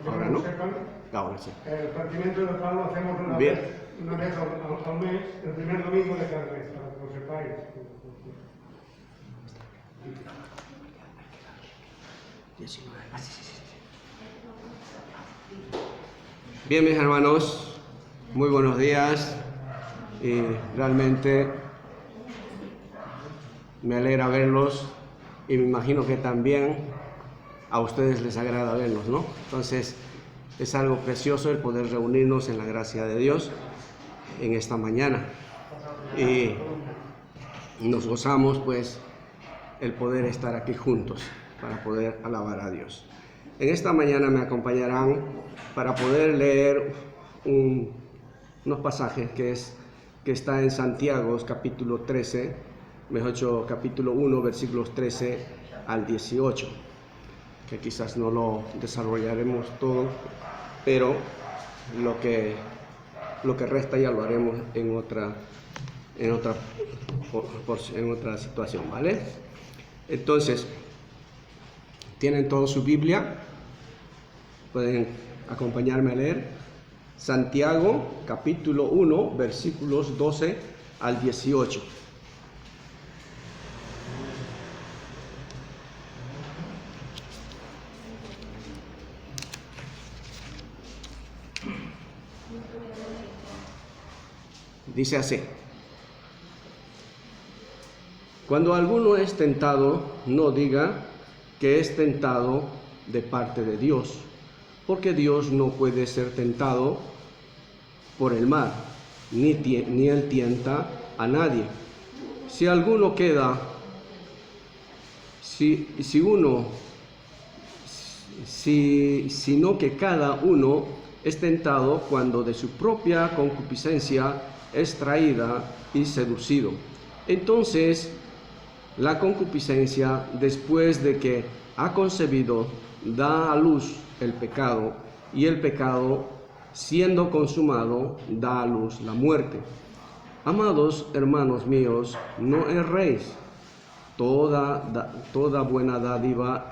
Ahora no. Ahora sí. El partimiento de pan lo hacemos una vez al mes, el primer domingo de cada mes, para que lo sepáis. Bien, mis hermanos, muy buenos días. Y realmente me alegra verlos y me imagino que también a ustedes les agrada vernos, ¿no? Entonces, es algo precioso el poder reunirnos en la gracia de Dios en esta mañana. Y nos gozamos, pues, el poder estar aquí juntos para poder alabar a Dios. En esta mañana me acompañarán para poder leer unos pasajes que está en Santiago, capítulo 13, mejor dicho, capítulo 1, versículos 13 al 18, que quizás no lo desarrollaremos todo, pero lo que resta ya lo haremos en otra situación, ¿vale? Entonces, ¿tienen toda su Biblia? Pueden acompañarme a leer. Santiago, capítulo 1, versículos 12 al 18. Dice así: cuando alguno es tentado, no diga que es tentado de parte de Dios, porque Dios no puede ser tentado por el mal, ni él tienta a nadie. Sino que cada uno es tentado cuando de su propia concupiscencia es traída y seducido. Entonces, la concupiscencia, después de que ha concebido, da a luz el pecado, y el pecado, siendo consumado, da a luz la muerte. Amados hermanos míos, no erréis. Toda buena dádiva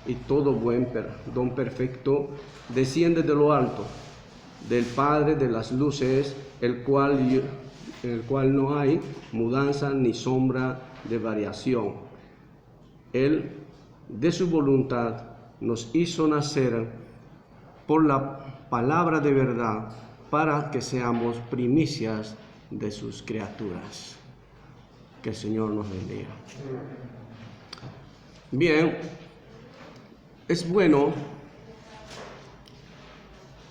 y todo buen don perfecto desciende de lo alto, del Padre de las luces, el cual no hay mudanza ni sombra de variación. Él, de su voluntad, nos hizo nacer por la palabra de verdad, para que seamos primicias de sus criaturas. Que el Señor nos bendiga. Bien, es bueno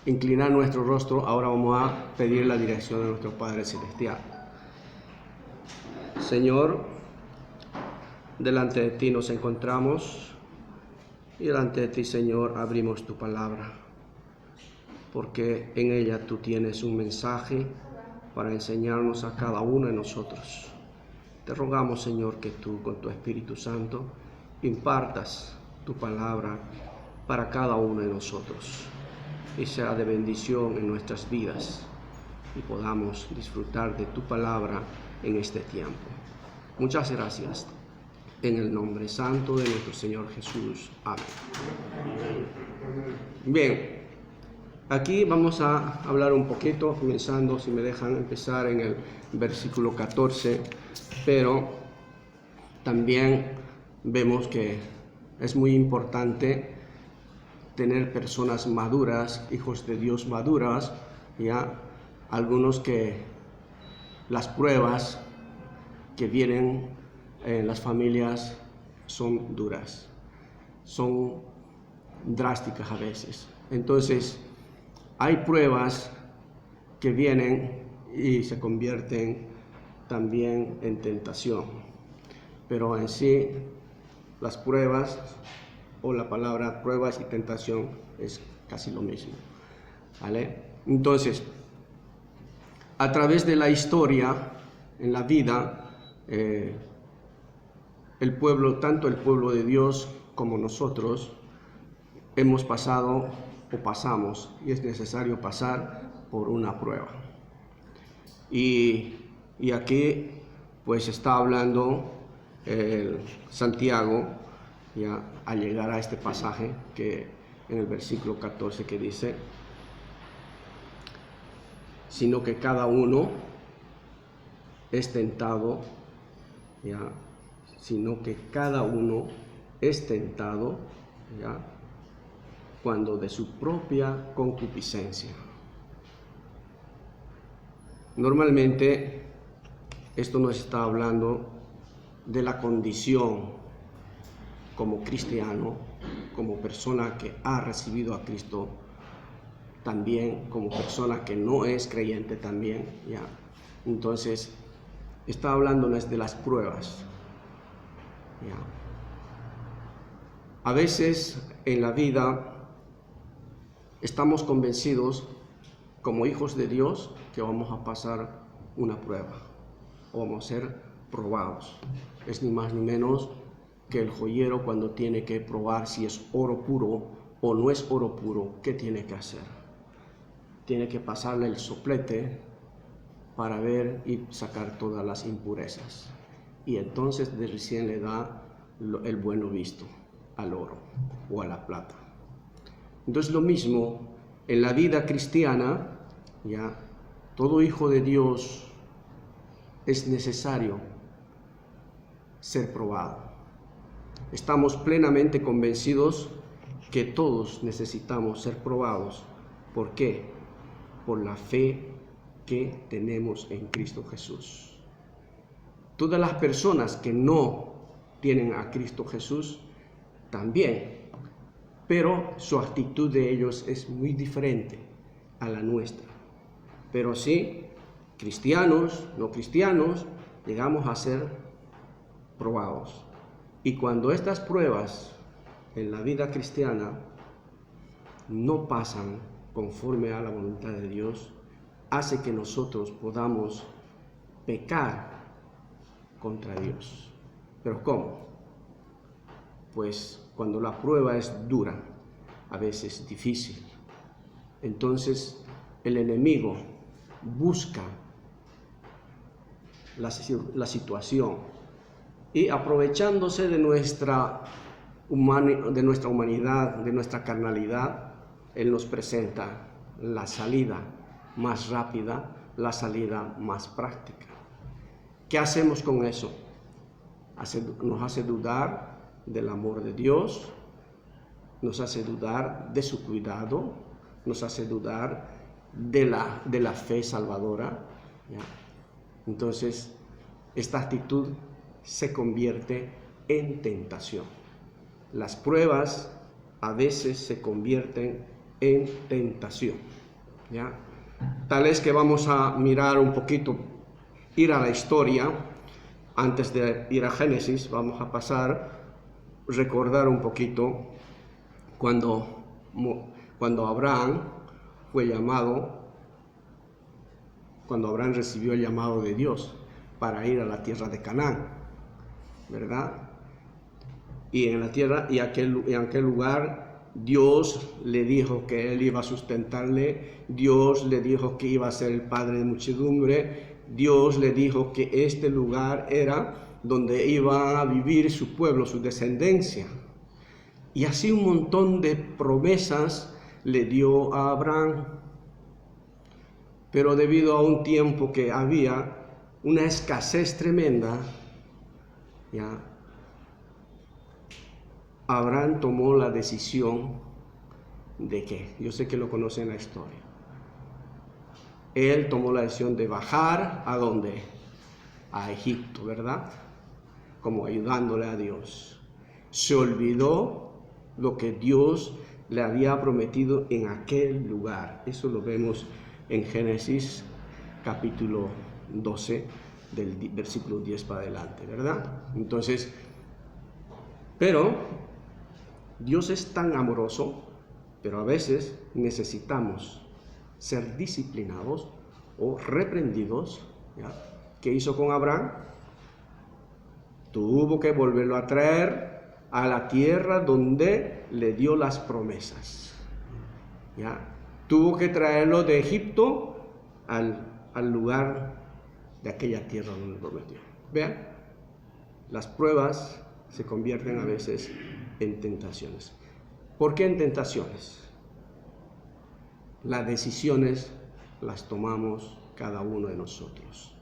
inclinar nuestro rostro. Ahora vamos a pedir la dirección de nuestro Padre Celestial. Señor, delante de ti nos encontramos y delante de ti, Señor, abrimos tu palabra, porque en ella tú tienes un mensaje para enseñarnos a cada uno de nosotros. Te rogamos, Señor, que tú con tu Espíritu Santo impartas tu palabra para cada uno de nosotros y sea de bendición en nuestras vidas y podamos disfrutar de tu palabra en este tiempo. Muchas gracias. En el nombre santo de nuestro Señor Jesús. Amén. Bien, aquí vamos a hablar un poquito, comenzando, si me dejan empezar, en el versículo 14, pero también vemos que es muy importante tener personas maduras, hijos de Dios maduras, ya algunos que las pruebas que vienen en las familias son duras, son drásticas a veces. Entonces, hay pruebas que vienen y se convierten también en tentación, pero en sí las pruebas, o la palabra pruebas y tentación, es casi lo mismo, ¿vale? Entonces, a través de la historia, en la vida, el pueblo, tanto el pueblo de Dios como nosotros, hemos pasado o pasamos, y es necesario pasar por una prueba. Y aquí pues está hablando Santiago, ya al llegar a este pasaje que en el versículo 14 que dice, sino que cada uno es tentado, ya, sino que cada uno es tentado, ya, cuando de su propia concupiscencia. Normalmente esto nos está hablando de la condición como cristiano, como persona que ha recibido a Cristo, también como persona que no es creyente también, ya. Entonces, está hablándoles de las pruebas, ya. A veces en la vida estamos convencidos como hijos de Dios que vamos a pasar una prueba o vamos a ser probados. Es ni más ni menos que el joyero cuando tiene que probar si es oro puro o no es oro puro, ¿qué tiene que hacer? Tiene que pasarle el soplete para ver y sacar todas las impurezas. Y entonces de recién le da el bueno visto al oro o a la plata. Entonces lo mismo en la vida cristiana, ya todo hijo de Dios es necesario ser probado. Estamos plenamente convencidos que todos necesitamos ser probados. ¿Por qué? Por la fe que tenemos en Cristo Jesús. Todas las personas que no tienen a Cristo Jesús también, pero su actitud de ellos es muy diferente a la nuestra. Pero sí, cristianos, no cristianos, llegamos a ser probados. Y cuando estas pruebas en la vida cristiana no pasan conforme a la voluntad de Dios, hace que nosotros podamos pecar contra Dios. ¿Pero cómo? Pues cuando la prueba es dura, a veces difícil, entonces el enemigo busca la situación y aprovechándose de nuestra humanidad, de nuestra carnalidad, él nos presenta la salida más rápida, la salida más práctica. ¿Qué hacemos con eso? Nos hace dudar del amor de Dios, nos hace dudar de su cuidado, nos hace dudar de la fe salvadora, ¿ya? Entonces, esta actitud se convierte en tentación. Las pruebas a veces se convierten en tentación, ¿ya? Tal es que vamos a mirar un poquito, ir a la historia. Antes de ir a Génesis, vamos a recordar un poquito cuando Abraham fue llamado, cuando Abraham recibió el llamado de Dios para ir a la tierra de Canaán, ¿verdad? Y en aquel lugar Dios le dijo que él iba a sustentarle, Dios le dijo que iba a ser el padre de muchedumbre, Dios le dijo que este lugar era donde iba a vivir su pueblo, su descendencia. Y así un montón de promesas le dio a Abraham. Pero debido a un tiempo que había una escasez tremenda, ya, Abraham tomó la decisión de que, yo sé que lo conocen la historia, él tomó la decisión de bajar, ¿a dónde? A Egipto, ¿verdad? Como ayudándole a Dios. Se olvidó lo que Dios le había prometido en aquel lugar. Eso lo vemos en Génesis capítulo 12, del versículo 10 para adelante, ¿verdad? Entonces, pero Dios es tan amoroso, pero a veces necesitamos ser disciplinados o reprendidos, ¿ya? ¿Qué hizo con Abraham? Tuvo que volverlo a traer a la tierra donde le dio las promesas, ¿ya? Tuvo que traerlo de Egipto al lugar de aquella tierra donde lo prometió. Vean, las pruebas se convierten a veces en tentaciones. ¿Por qué en tentaciones? Las decisiones las tomamos cada uno de nosotros,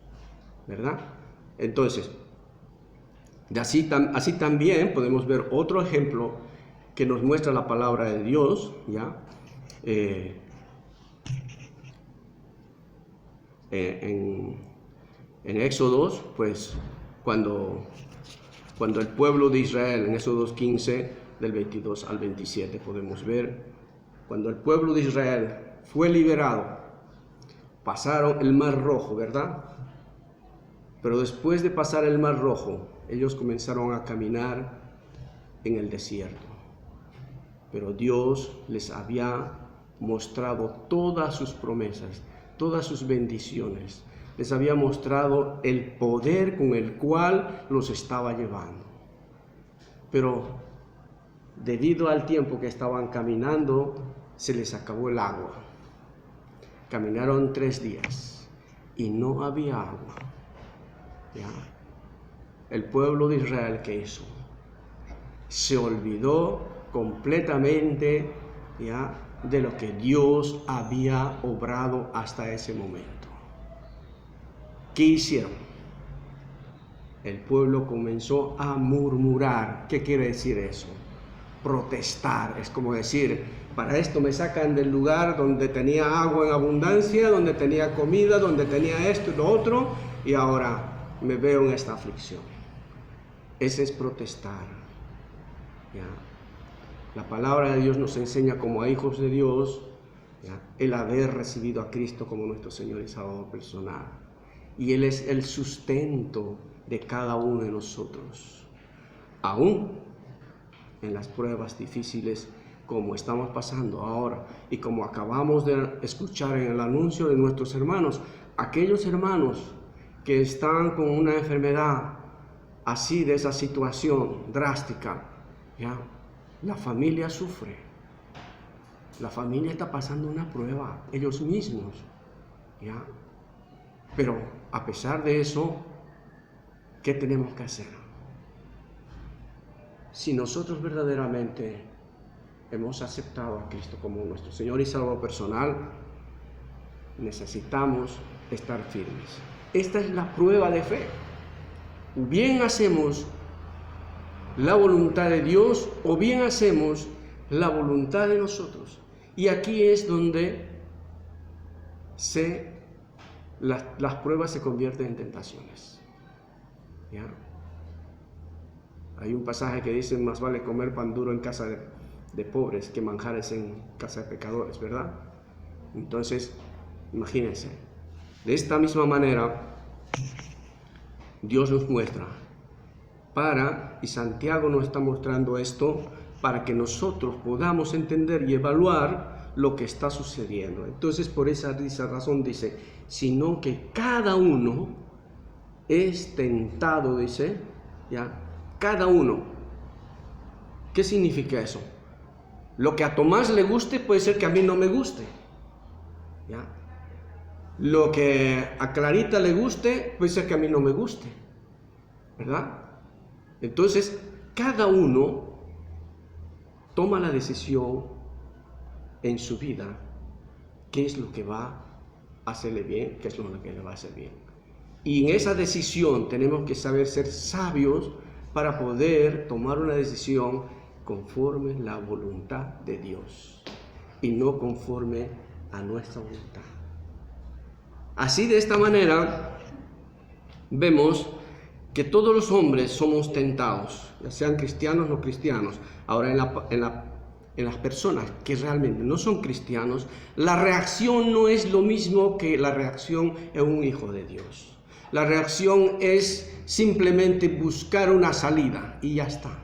¿verdad? Entonces, así también podemos ver otro ejemplo que nos muestra la palabra de Dios, ¿ya? En Éxodo, pues cuando el pueblo de Israel, en Éxodo 15, del 22 al 27, podemos ver, cuando el pueblo de Israel fue liberado, pasaron el Mar Rojo, ¿verdad? Pero después de pasar el Mar Rojo, ellos comenzaron a caminar en el desierto. Pero Dios les había mostrado todas sus promesas, todas sus bendiciones. Les había mostrado el poder con el cual los estaba llevando. Pero debido al tiempo que estaban caminando, se les acabó el agua. Caminaron 3 días y no había agua. ¿Ya? El pueblo de Israel, ¿qué hizo? Se olvidó completamente, ¿ya?, de lo que Dios había obrado hasta ese momento. ¿Qué hicieron? El pueblo comenzó a murmurar. ¿Qué quiere decir eso? Protestar. Es como decir, para esto me sacan del lugar donde tenía agua en abundancia, donde tenía comida, donde tenía esto y lo otro, y ahora me veo en esta aflicción. Ese es protestar. ¿Ya? La palabra de Dios nos enseña como a hijos de Dios, ¿ya?, el haber recibido a Cristo como nuestro Señor y Salvador personal. Y Él es el sustento de cada uno de nosotros. Aún en las pruebas difíciles como estamos pasando ahora y como acabamos de escuchar en el anuncio de nuestros hermanos, aquellos hermanos que están con una enfermedad así, de esa situación drástica, ¿ya?, la familia sufre. La familia está pasando una prueba, ellos mismos, ¿ya? Pero a pesar de eso, ¿qué tenemos que hacer? Si nosotros verdaderamente hemos aceptado a Cristo como nuestro Señor y Salvador personal, necesitamos estar firmes. Esta es la prueba de fe. Bien hacemos la voluntad de Dios o bien hacemos la voluntad de nosotros. Y aquí es donde las pruebas se convierten en tentaciones. ¿Ya? Hay un pasaje que dice: más vale comer pan duro en casa de pobres que manjares en casa de pecadores, ¿verdad? Entonces, imagínense, de esta misma manera Dios nos muestra y Santiago nos está mostrando esto para que nosotros podamos entender y evaluar lo que está sucediendo. Entonces, por esa razón dice, sino que cada uno es tentado, dice, ¿ya? Cada uno. ¿Qué significa eso? Lo que a Tomás le guste puede ser que a mí no me guste, ¿ya? Lo que a Clarita le guste puede ser que a mí no me guste, ¿verdad? Entonces, cada uno toma la decisión en su vida, qué es lo que va a hacerle bien, qué es lo que le va a hacer bien. Y en esa decisión tenemos que saber ser sabios para poder tomar una decisión conforme a la voluntad de Dios y no conforme a nuestra voluntad. Así, de esta manera, vemos que todos los hombres somos tentados, ya sean cristianos o no cristianos. Ahora, en las personas que realmente no son cristianos, la reacción no es lo mismo que la reacción en un hijo de Dios. La reacción es simplemente buscar una salida y ya está.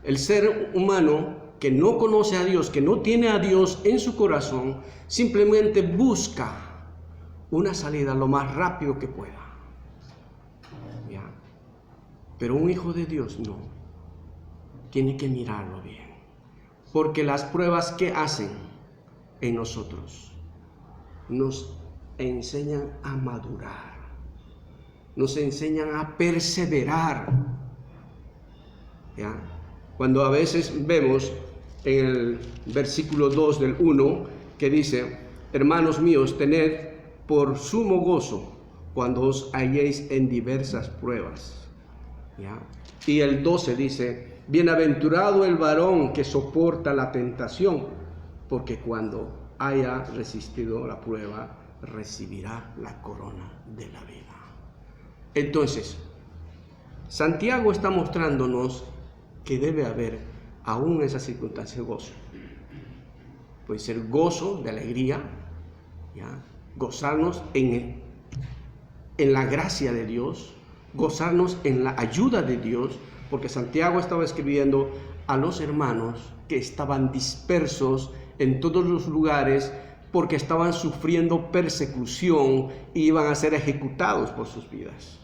El ser humano que no conoce a Dios, que no tiene a Dios en su corazón, simplemente busca una salida lo más rápido que pueda. ¿Ya? Pero un hijo de Dios no. Tiene que mirarlo bien. Porque las pruebas que hacen en nosotros nos enseñan a madurar. nos enseñan a perseverar. ¿Ya? Cuando a veces vemos en el versículo 2 del 1 que dice: hermanos míos, tened por sumo gozo cuando os halléis en diversas pruebas. ¿Ya? Y el 12 dice: bienaventurado el varón que soporta la tentación, porque cuando haya resistido la prueba, recibirá la corona de la vida. Entonces, Santiago está mostrándonos que debe haber, aún en esas circunstancias, gozo. Puede ser gozo de alegría, ¿ya? Gozarnos en la gracia de Dios, gozarnos en la ayuda de Dios, porque Santiago estaba escribiendo a los hermanos que estaban dispersos en todos los lugares porque estaban sufriendo persecución y iban a ser ejecutados por sus vidas.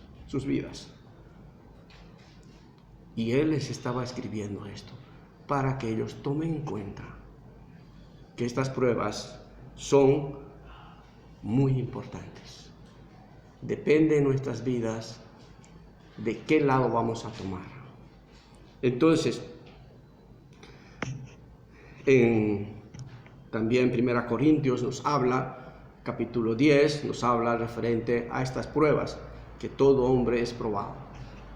Y él les estaba escribiendo esto para que ellos tomen en cuenta que estas pruebas son muy importantes. Depende de nuestras vidas de qué lado vamos a tomar. Entonces, también 1 Corintios nos habla, capítulo 10, nos habla referente a estas pruebas, que todo hombre es probado.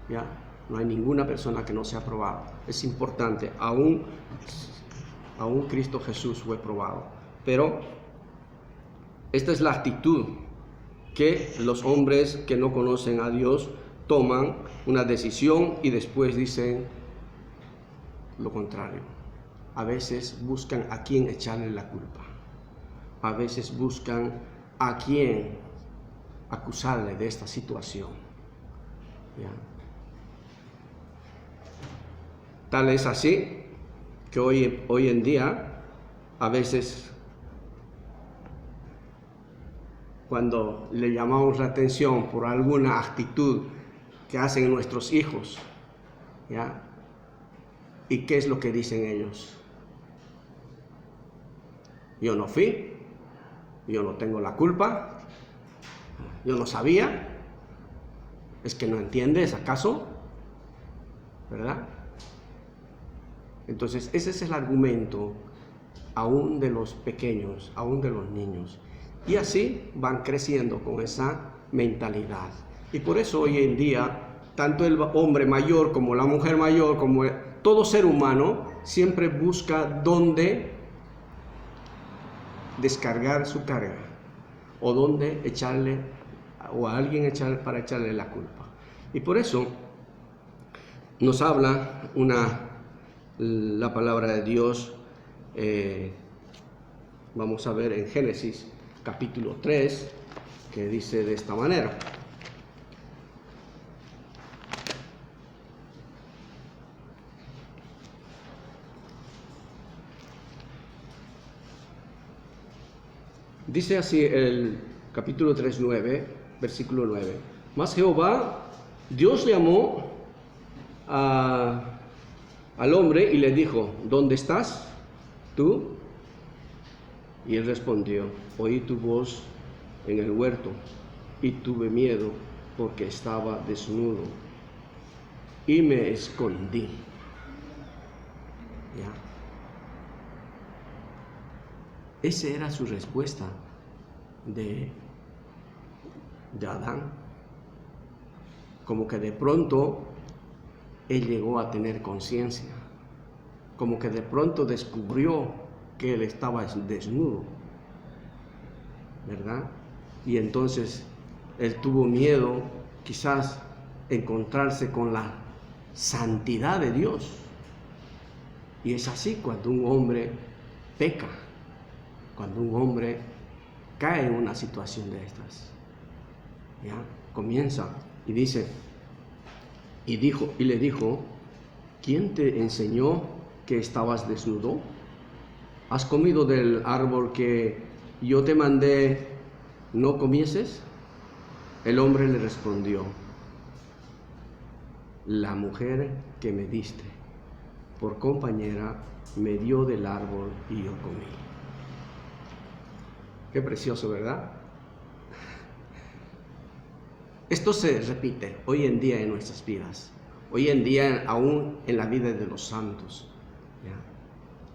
¿Ya? No hay ninguna persona que no sea probado. Es importante, aún Cristo Jesús fue probado. Pero esta es la actitud que los hombres que no conocen a Dios toman una decisión y después dicen lo contrario. A veces buscan a quién echarle la culpa. A veces buscan a quién acusarle de esta situación. ¿Ya? Tal es así que hoy en día, a veces, cuando le llamamos la atención por alguna actitud que hacen nuestros hijos, ¿ya? ¿Y qué es lo que dicen ellos? Yo no fui, yo no tengo la culpa, yo no sabía. ¿Es que no entiendes acaso? ¿Verdad? Entonces ese es el argumento aún de los pequeños, aún de los niños. Y así van creciendo con esa mentalidad. Y por eso hoy en día, tanto el hombre mayor como la mujer mayor, como todo ser humano, siempre busca dónde descargar su carga o dónde echarle, o a alguien para echarle la culpa. Y por eso nos habla la palabra de Dios. Vamos a ver en Génesis capítulo 3, que dice de esta manera: dice así el capítulo 3, versículo 9: mas Jehová, Dios llamó al hombre y le dijo: ¿dónde estás tú? Y él respondió: oí tu voz en el huerto y tuve miedo porque estaba desnudo y me escondí. ¿Ya? Esa era su respuesta de Adán. Como que de pronto él llegó a tener conciencia, como que de pronto descubrió que él estaba desnudo, ¿verdad? Y entonces él tuvo miedo, quizás, encontrarse con la santidad de Dios. Y es así cuando un hombre peca, cuando un hombre cae en una situación de estas. ¿Ya? Comienza y dice, y le dijo: ¿quién te enseñó que estabas desnudo? ¿Has comido del árbol que yo te mandé no comieses? El hombre le respondió: la mujer que me diste por compañera me dio del árbol y yo comí. Qué precioso, ¿verdad? Esto se repite hoy en día en nuestras vidas, hoy en día aún en la vida de los santos. ¿Ya?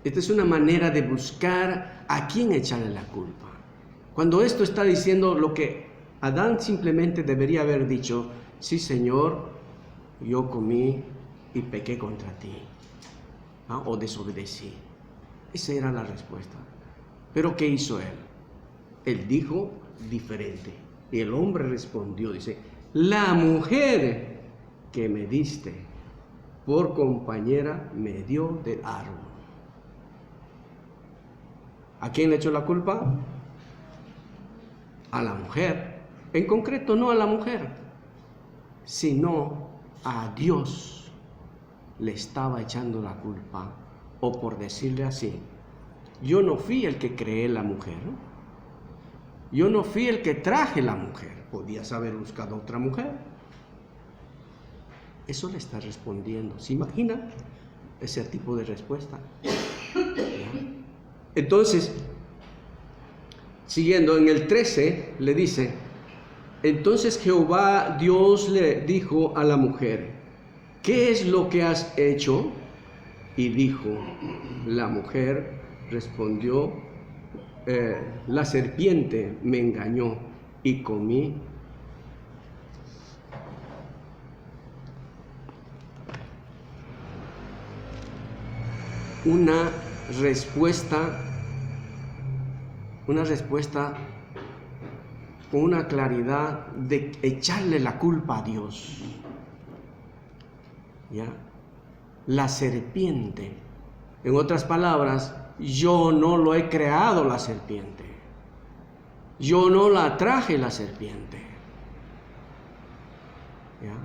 Esta es una manera de buscar a quién echarle la culpa. Cuando esto está diciendo lo que Adán simplemente debería haber dicho: sí, Señor, yo comí y pequé contra ti, o desobedecí. Esa era la respuesta. Pero ¿qué hizo él? Él dijo diferente. Y el hombre respondió, dice: la mujer que me diste por compañera me dio del árbol. ¿A quién le echó la culpa? A la mujer. En concreto, no a la mujer, sino a Dios le estaba echando la culpa. O por decirle así, yo no fui el que creé la mujer, yo no fui el que traje la mujer, podías haber buscado otra mujer. Eso le está respondiendo. ¿Se imagina ese tipo de respuesta? ¿Ya? Entonces, siguiendo en el 13, le dice: entonces Jehová Dios le dijo a la mujer: ¿qué es lo que has hecho? Y dijo la mujer, respondió: la serpiente me engañó y comí. Una respuesta con una claridad de echarle la culpa a Dios. ¿Ya? La serpiente. En otras palabras, yo no lo he creado la serpiente. Yo no la traje la serpiente. ¿Ya?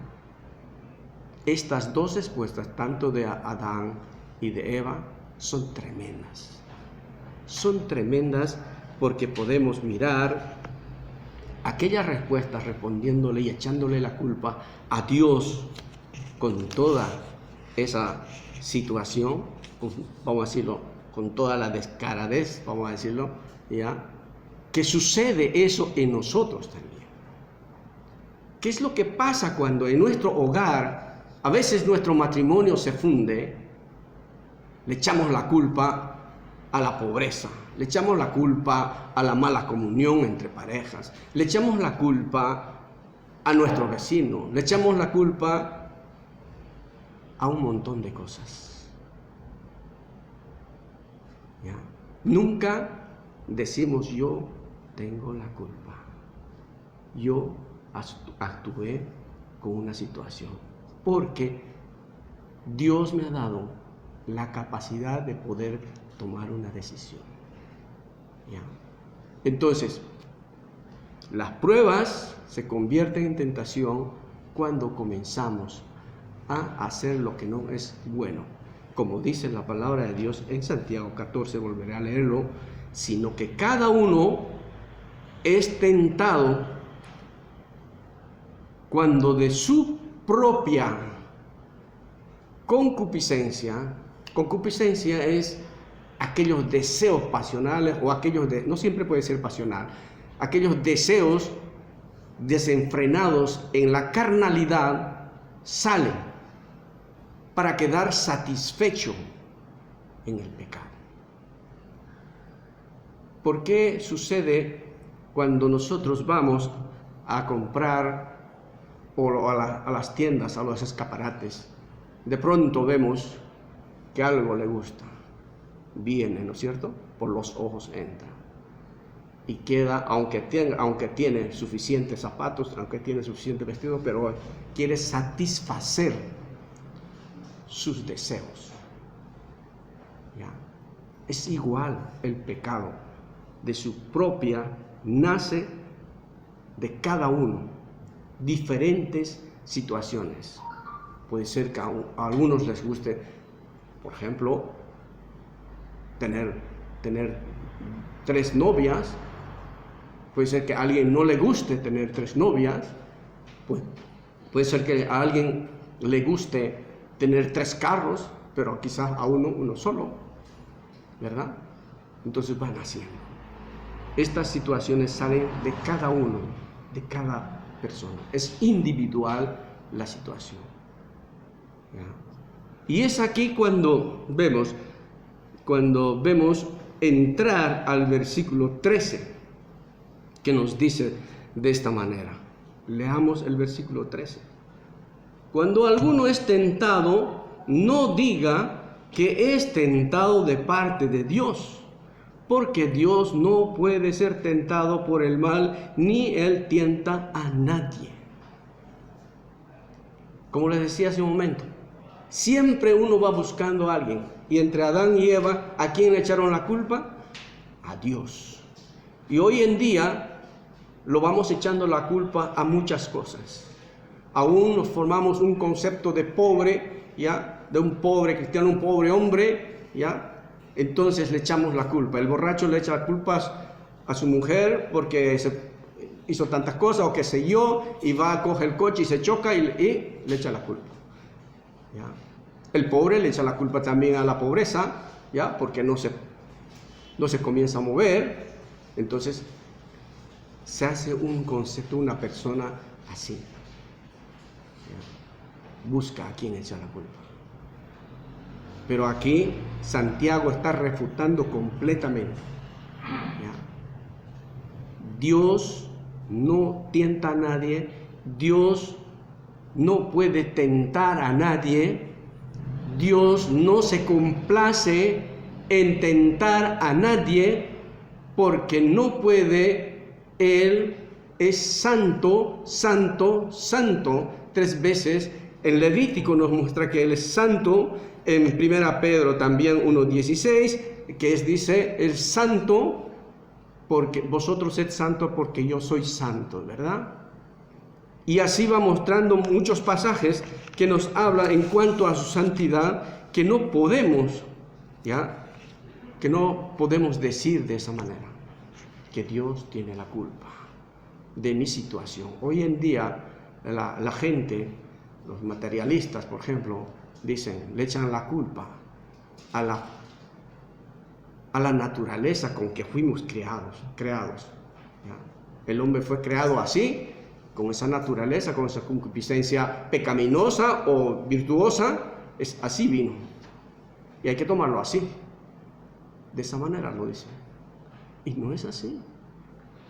Estas dos respuestas, tanto de Adán y de Eva, son tremendas. Son tremendas porque podemos mirar aquellas respuestas respondiéndole y echándole la culpa a Dios con toda esa situación, vamos a decirlo, con toda la descaradez, vamos a decirlo, ¿ya? Que sucede eso en nosotros también. ¿Qué es lo que pasa cuando en nuestro hogar, a veces nuestro matrimonio se funde? Le echamos la culpa a la pobreza, le echamos la culpa a la mala comunión entre parejas, le echamos la culpa a nuestro vecino, le echamos la culpa a un montón de cosas. ¿Ya? Nunca decimos: yo tengo la culpa, yo actué con una situación, porque Dios me ha dado la capacidad de poder tomar una decisión. ¿Ya? Entonces, las pruebas se convierten en tentación cuando comenzamos a hacer lo que no es bueno. Como dice la palabra de Dios en Santiago 14, volveré a leerlo, sino que cada uno es tentado cuando de su propia concupiscencia es aquellos deseos pasionales o aquellos no siempre puede ser pasional, aquellos deseos desenfrenados en la carnalidad salen para quedar satisfecho en el pecado. ¿Por qué sucede cuando nosotros vamos a comprar o a las tiendas, a los escaparates? De pronto vemos que algo le gusta, viene, ¿no es cierto? Por los ojos entra y queda, aunque tiene suficientes zapatos, aunque tiene suficiente vestido, pero quiere satisfacer sus deseos. ¿Ya? Es igual el pecado, de su propia, nace de cada uno, diferentes situaciones. Puede ser que a algunos les guste, por ejemplo, tener 3 novias. Puede ser que a alguien no le guste tener 3 novias. Puede ser que a alguien le guste tener 3 carros, pero quizás a uno solo, ¿verdad? Entonces van haciendo. Estas situaciones salen de cada uno, de cada persona, es individual la situación. ¿Ya? Y es aquí cuando vemos entrar al versículo 13, que nos dice de esta manera. Leamos el versículo 13. Cuando alguno es tentado, no diga que es tentado de parte de Dios, porque Dios no puede ser tentado por el mal, ni Él tienta a nadie. Como les decía hace un momento, siempre uno va buscando a alguien. Y entre Adán y Eva, ¿a quién le echaron la culpa? A Dios. Y hoy en día lo vamos echando la culpa a muchas cosas. Aún nos formamos un concepto de pobre, ¿ya? De un pobre cristiano, un pobre hombre, ¿ya? Entonces le echamos la culpa. El borracho le echa la culpa a su mujer porque hizo tantas cosas o qué sé yo, y va, coge el coche y se choca y le echa la culpa. ¿Ya? El pobre le echa la culpa también a la pobreza, ¿ya? Porque no se comienza a mover. Entonces se hace un concepto, una persona así. ¿Ya? Busca a quien echa la culpa. Pero aquí Santiago está refutando completamente. ¿Ya? Dios no tienta a nadie, Dios no puede tentar a nadie, Dios no se complace en tentar a nadie, porque no puede. Él es santo, santo, santo. 3 veces en Levítico nos muestra que Él es santo. En 1 Pedro también 1:16, que dice, el santo, porque vosotros sed santos porque yo soy santo, ¿verdad? Y así va mostrando muchos pasajes que nos habla en cuanto a su santidad, que no podemos, ¿ya? Que no podemos decir de esa manera, que Dios tiene la culpa de mi situación. Hoy en día la gente, los materialistas, por ejemplo, dicen, le echan la culpa a la naturaleza con que fuimos creados. ¿Ya? El hombre fue creado así, con esa naturaleza, con esa concupiscencia pecaminosa o virtuosa, así vino. Y hay que tomarlo así. De esa manera lo dice. Y no es así.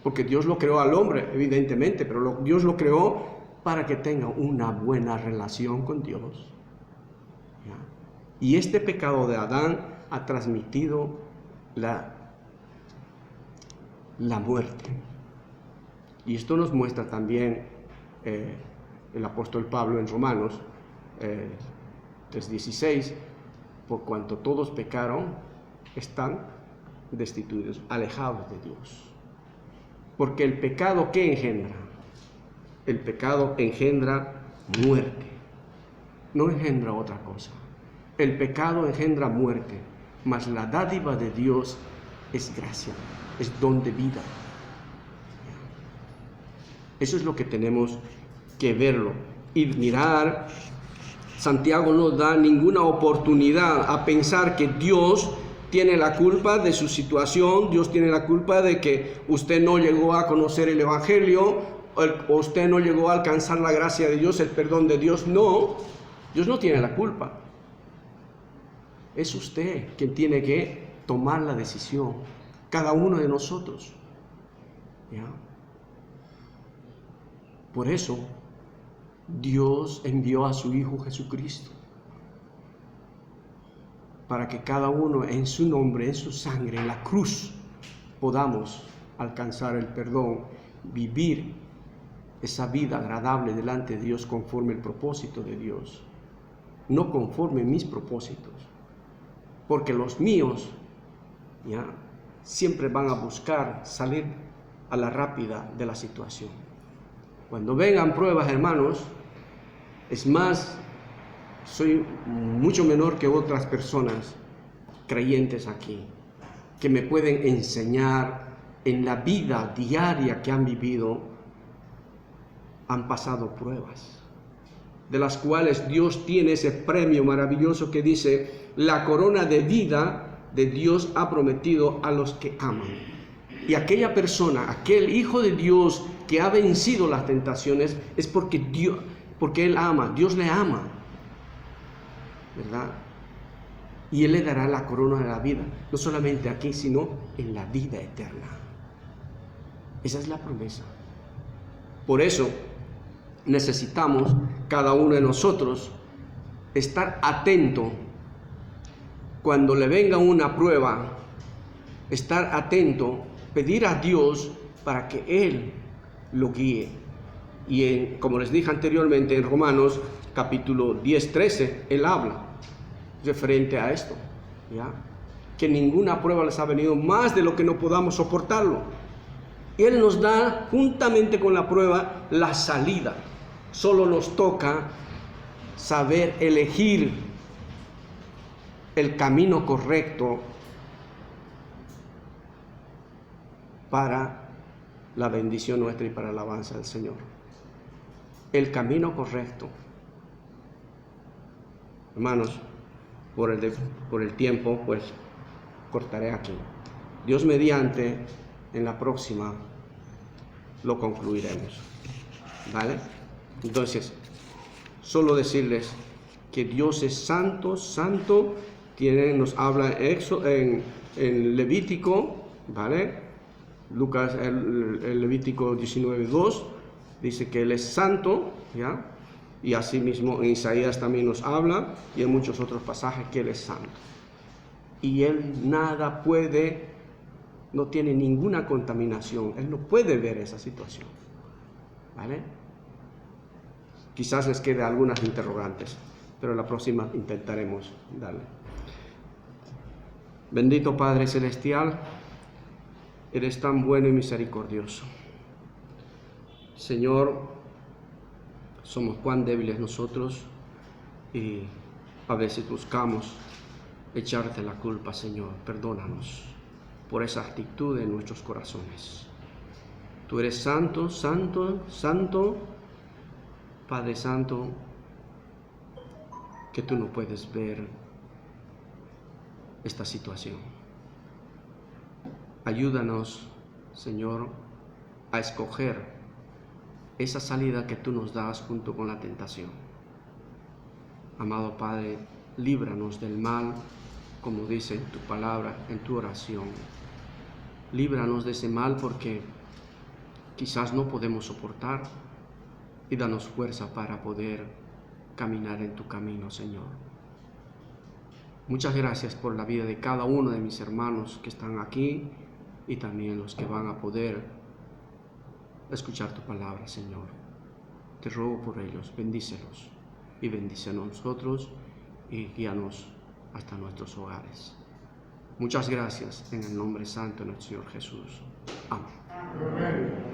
Porque Dios lo creó al hombre, evidentemente, pero Dios lo creó para que tenga una buena relación con Dios. ¿Ya? Y este pecado de Adán ha transmitido la muerte. Y esto nos muestra también el apóstol Pablo en Romanos 3:16, por cuanto todos pecaron, están destituidos, alejados de Dios. Porque el pecado, ¿qué engendra? El pecado engendra muerte, no engendra otra cosa. El pecado engendra muerte, mas la dádiva de Dios es gracia, es don de vida. Eso es lo que tenemos que verlo y mirar. Santiago no da ninguna oportunidad a pensar que Dios tiene la culpa de su situación, Dios tiene la culpa de que usted no llegó a conocer el Evangelio, o usted no llegó a alcanzar la gracia de Dios, el perdón de Dios. No, Dios no tiene la culpa. Es usted quien tiene que tomar la decisión, cada uno de nosotros. ¿Ya? Por eso, Dios envió a su Hijo Jesucristo, para que cada uno en su nombre, en su sangre, en la cruz, podamos alcanzar el perdón, vivir esa vida agradable delante de Dios conforme el propósito de Dios, no conforme mis propósitos, porque los míos ya siempre van a buscar salir a la rápida de la situación. Cuando vengan pruebas, hermanos, es más, soy mucho menor que otras personas creyentes aquí, que me pueden enseñar en la vida diaria que han vivido, han pasado pruebas, de las cuales Dios tiene ese premio maravilloso que dice, la corona de vida de Dios ha prometido a los que aman. Y aquella persona, aquel hijo de Dios que ha vencido las tentaciones, es porque Él ama, Dios le ama, ¿verdad? Y Él le dará la corona de la vida, no solamente aquí, sino en la vida eterna. Esa es la promesa. Por eso necesitamos, cada uno de nosotros, estar atento cuando le venga una prueba, estar atento, pedir a Dios para que Él lo guíe. Y como les dije anteriormente, en Romanos capítulo 10-13, Él habla referente a esto, ¿ya? Que ninguna prueba les ha venido más de lo que no podamos soportarlo. Él nos da, juntamente con la prueba, la salida. Solo nos toca saber elegir el camino correcto para la bendición nuestra y para la alabanza del Señor. El camino correcto. Hermanos, por el tiempo, pues cortaré aquí. Dios mediante, en la próxima lo concluiremos. ¿Vale? Entonces, solo decirles que Dios es santo, santo. Nos habla en Levítico, ¿vale? Lucas, el Levítico 19:2 dice que Él es santo, ¿ya? Y asimismo en Isaías también nos habla, y en muchos otros pasajes, que Él es santo. Y Él no tiene ninguna contaminación. Él no puede ver esa situación. ¿Vale? Quizás les quede algunas interrogantes, pero la próxima intentaremos darle. Bendito Padre Celestial, eres tan bueno y misericordioso. Señor, somos cuán débiles nosotros y a veces buscamos echarte la culpa, Señor. Perdónanos por esa actitud en nuestros corazones. Tú eres santo, santo, santo, Padre Santo, que tú no puedes ver esta situación. Ayúdanos, Señor, a escoger esa salida que tú nos das junto con la tentación. Amado Padre, líbranos del mal, como dice en tu palabra, en tu oración. Líbranos de ese mal porque quizás no podemos soportar, y danos fuerza para poder caminar en tu camino, Señor. Muchas gracias por la vida de cada uno de mis hermanos que están aquí y también los que van a poder escuchar tu palabra, Señor. Te ruego por ellos, bendícelos y bendice a nosotros y guíanos hasta nuestros hogares. Muchas gracias en el nombre santo de nuestro Señor Jesús. Amén.